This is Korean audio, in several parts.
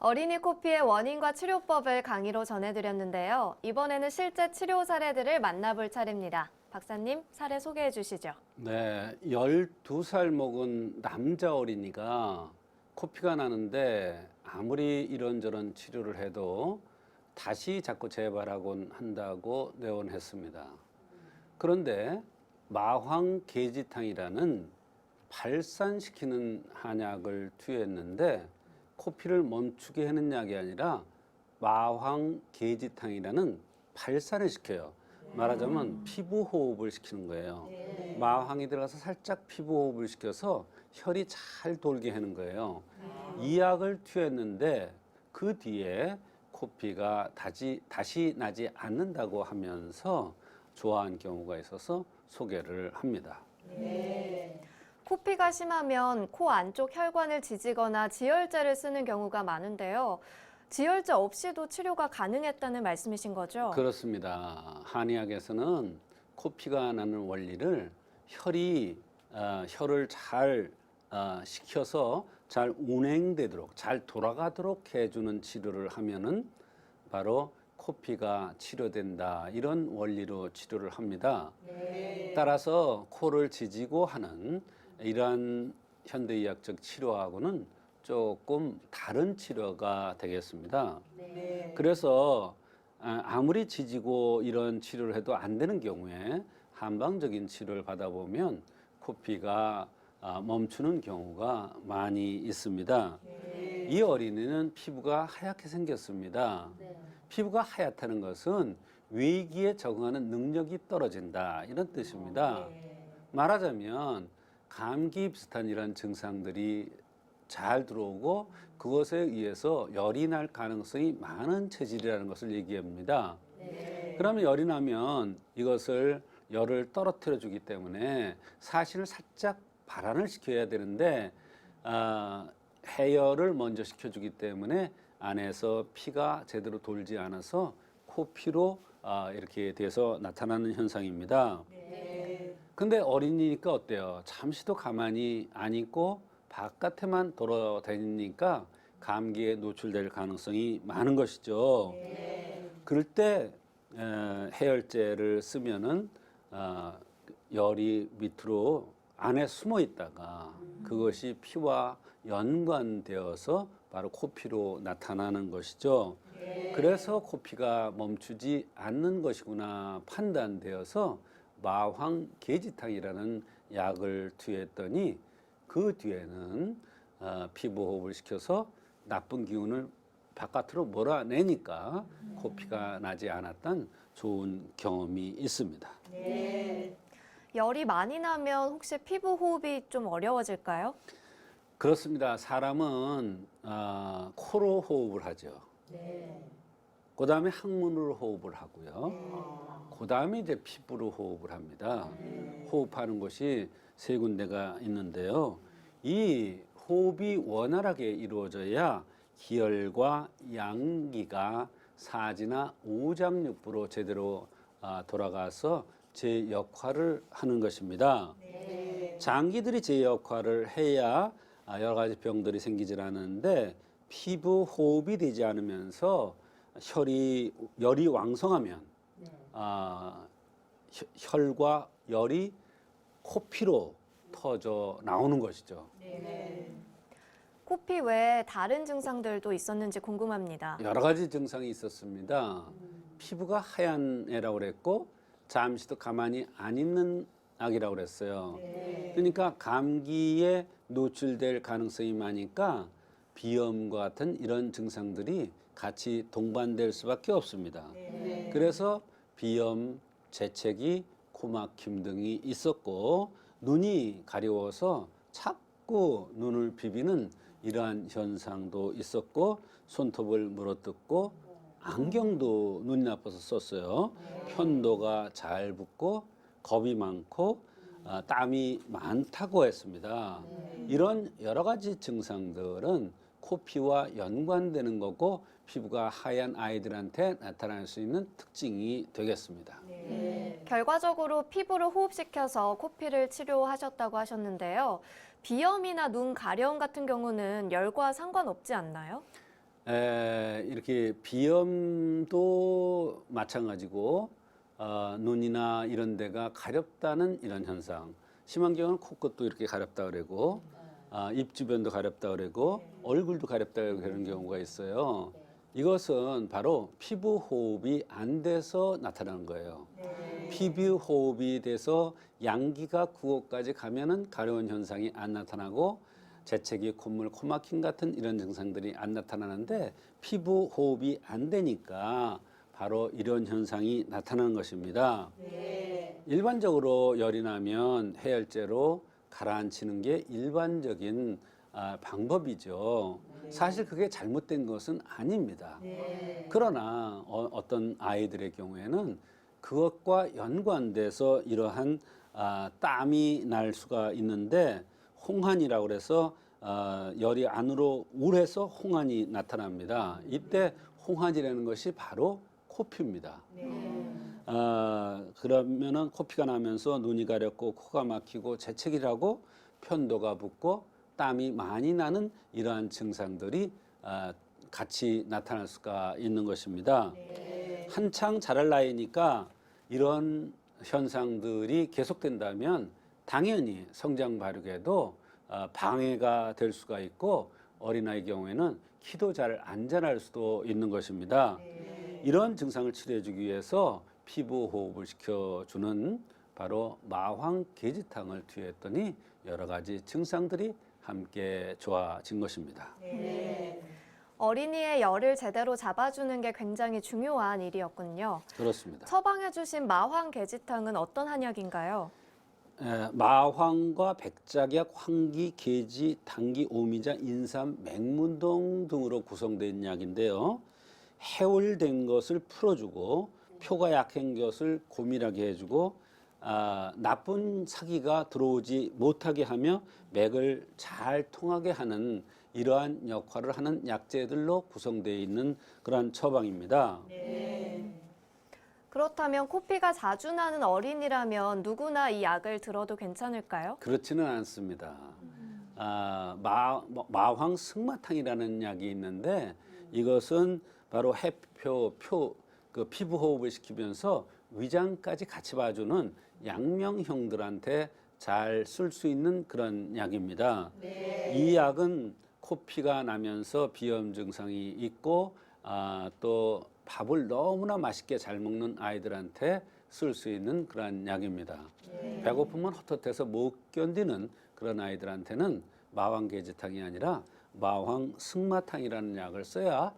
어린이 코피의 원인과 치료법을 강의로 전해드렸는데요. 이번에는 실제 치료 사례들을 만나볼 차례입니다. 박사님, 사례 소개해 주시죠. 네, 12살 먹은 남자 어린이가 코피가 나는데 아무리 이런저런 치료를 해도 다시 자꾸 재발하곤 한다고 내원했습니다. 그런데 마황계지탕이라는 발산시키는 한약을 투여했는데 코피를 멈추게 하는 약이 아니라 마황계지탕이라는 발산을 시켜요. 말하자면 피부 호흡을 시키는 거예요. 마황이 들어가서 살짝 피부 호흡을 시켜서 혈이 잘 돌게 하는 거예요. 이 약을 투여했는데 그 뒤에 코피가 다시 나지 않는다고 하면서 좋아한 경우가 있어서 소개를 합니다. 코피가 심하면 코 안쪽 혈관을 지지거나 지혈제를 쓰는 경우가 많은데요. 지혈제 없이도 치료가 가능했다는 말씀이신 거죠? 그렇습니다. 한의학에서는 코피가 나는 원리를 혈을 잘 식혀서 잘 운행되도록, 잘 돌아가도록 해주는 치료를 하면은 바로 코피가 치료된다. 이런 원리로 치료를 합니다. 따라서 코를 지지고 하는 이러한 현대의학적 치료하고는 조금 다른 치료가 되겠습니다. 그래서 아무리 지지고 이런 치료를 해도 안 되는 경우에 한방적인 치료를 받아보면 코피가 멈추는 경우가 많이 있습니다. 이 어린이는 피부가 하얗게 생겼습니다. 피부가 하얗다는 것은 위기에 적응하는 능력이 떨어진다 이런 뜻입니다. 말하자면 감기 비슷한 이런 증상들이 잘 들어오고 그것에 의해서 열이 날 가능성이 많은 체질이라는 것을 얘기합니다. 그러면 열이 나면 이것을 열을 떨어뜨려 주기 때문에 사실 살짝 발환을 시켜야 되는데 해열을 먼저 시켜주기 때문에 안에서 피가 제대로 돌지 않아서 코피로 이렇게 돼서 나타나는 현상입니다. 근데 어린이니까 어때요? 잠시도 가만히 안 있고 바깥에만 돌아다니니까 감기에 노출될 가능성이 많은 것이죠. 그럴 때 해열제를 쓰면은 열이 밑으로 안에 숨어 있다가 그것이 피와 연관되어서 바로 코피로 나타나는 것이죠. 그래서 코피가 멈추지 않는 것이구나 판단되어서 마황계지탕이라는 약을 투여했더니 그 뒤에는 피부 호흡을 시켜서 나쁜 기운을 바깥으로 몰아내니까 코피가 나지 않았던 좋은 경험이 있습니다. 열이 많이 나면 혹시 피부 호흡이 좀 어려워질까요? 그렇습니다. 사람은 코로 호흡을 하죠. 그 다음에 항문으로 호흡을 하고요. 그 다음에 이제 피부로 호흡을 합니다. 호흡하는 곳이 세 군데가 있는데요. 이 호흡이 원활하게 이루어져야 기혈과 양기가 사지나 오장육부로 제대로 돌아가서 제 역할을 하는 것입니다. 장기들이 제 역할을 해야 여러 가지 병들이 생기질 않는데 피부 호흡이 되지 않으면서 열이 왕성하면 혈과 열이 코피로 터져 나오는 것이죠. 코피 외에 다른 증상들도 있었는지 궁금합니다. 여러 가지 증상이 있었습니다. 피부가 하얀 애라고 그랬고 잠시도 가만히 안 있는 아기라고 그랬어요. 그러니까 감기에 노출될 가능성이 많으니까 비염과 같은 이런 증상들이 같이 동반될 수밖에 없습니다. 그래서 비염, 재채기, 코막힘 등이 있었고 눈이 가려워서 자꾸 눈을 비비는 이러한 현상도 있었고 손톱을 물어뜯고 안경도 눈이 나빠서 썼어요. 편도가 잘 붓고 겁이 많고 땀이 많다고 했습니다. 이런 여러 가지 증상들은 코피와 연관되는 거고 피부가 하얀 아이들한테 나타날 수 있는 특징이 되겠습니다. 결과적으로 피부를 호흡시켜서 코피를 치료하셨다고 하셨는데요. 비염이나 눈 가려움 같은 경우는 열과 상관없지 않나요? 이렇게 비염도 마찬가지고 눈이나 이런 데가 가렵다는 이런 현상. 심한 경우는 코끝도 이렇게 가렵다 그러고 입 주변도 가렵다 그러고 얼굴도 가렵다 그러는 경우가 있어요. 이것은 바로 피부 호흡이 안 돼서 나타나는 거예요. 피부 호흡이 돼서 양기가 그곳까지 가면은 가려운 현상이 안 나타나고 재채기, 콧물, 코막힘 같은 이런 증상들이 안 나타나는데 피부 호흡이 안 되니까 바로 이런 현상이 나타나는 것입니다. 일반적으로 열이 나면 해열제로 가라앉히는 게 일반적인 방법이죠. 사실 그게 잘못된 것은 아닙니다. 그러나 어떤 아이들의 경우에는 그것과 연관돼서 이러한 땀이 날 수가 있는데 홍한이라고 그래서 열이 안으로 우려서 홍한이 나타납니다. 이때 홍한이라는 것이 바로 코피입니다. 그러면은 코피가 나면서 눈이 가렵고 코가 막히고 재채기라고 편도가 붓고 땀이 많이 나는 이러한 증상들이 같이 나타날 수가 있는 것입니다. 한창 자랄 나이니까 이런 현상들이 계속된다면 당연히 성장 발육에도 방해가 될 수가 있고 어린아이 경우에는 키도 잘 안 자랄 수도 있는 것입니다. 이런 증상을 치료해주기 위해서 피부 호흡을 시켜주는 바로 마황계지탕을 투여했더니 여러 가지 증상들이 함께 좋아진 것입니다. 어린이의 열을 제대로 잡아주는 게 굉장히 중요한 일이었군요. 그렇습니다. 처방해주신 마황계지탕은 어떤 한약인가요? 마황과 백작약, 황기, 계지, 당기, 오미자, 인삼, 맹문동 등으로 구성된 약인데요. 해울된 것을 풀어주고 표가 약한 것을 고밀하게 해주고 나쁜 사기가 들어오지 못하게 하며 맥을 잘 통하게 하는 이러한 역할을 하는 약재들로 구성되어 있는 그러한 처방입니다. 그렇다면 코피가 자주 나는 어린이라면 누구나 이 약을 들어도 괜찮을까요? 그렇지는 않습니다. 마황 승마탕이라는 약이 있는데 이것은 바로 그 피부 호흡을 시키면서 위장까지 같이 봐주는 양명형들한테 잘 쓸 수 있는 그런 약입니다. 이 약은 코피가 나면서 비염 증상이 있고 또 밥을 너무나 맛있게 잘 먹는 아이들한테 쓸 수 있는 그런 약입니다. 배고프면 헛헛해서 못 견디는 그런 아이들한테는 마황계지탕이 아니라 마황 승마탕이라는 약을 써야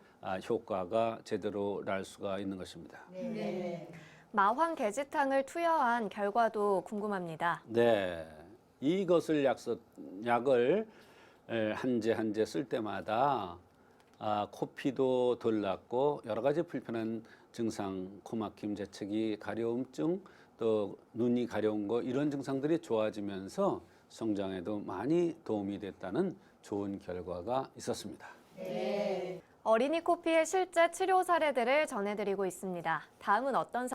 효과가 제대로 날 수가 있는 것입니다. 마황계지탕을 투여한 결과도 궁금합니다. 네, 이것을 약을 한 제 쓸 때마다 코피도 덜 났고 여러 가지 불편한 증상, 코막힘, 재채기, 가려움증, 또 눈이 가려운 거 이런 증상들이 좋아지면서 성장에도 많이 도움이 됐다는 좋은 결과가 있었습니다. 어린이 코피의 실제 치료 사례들을 전해드리고 있습니다. 다음은 어떤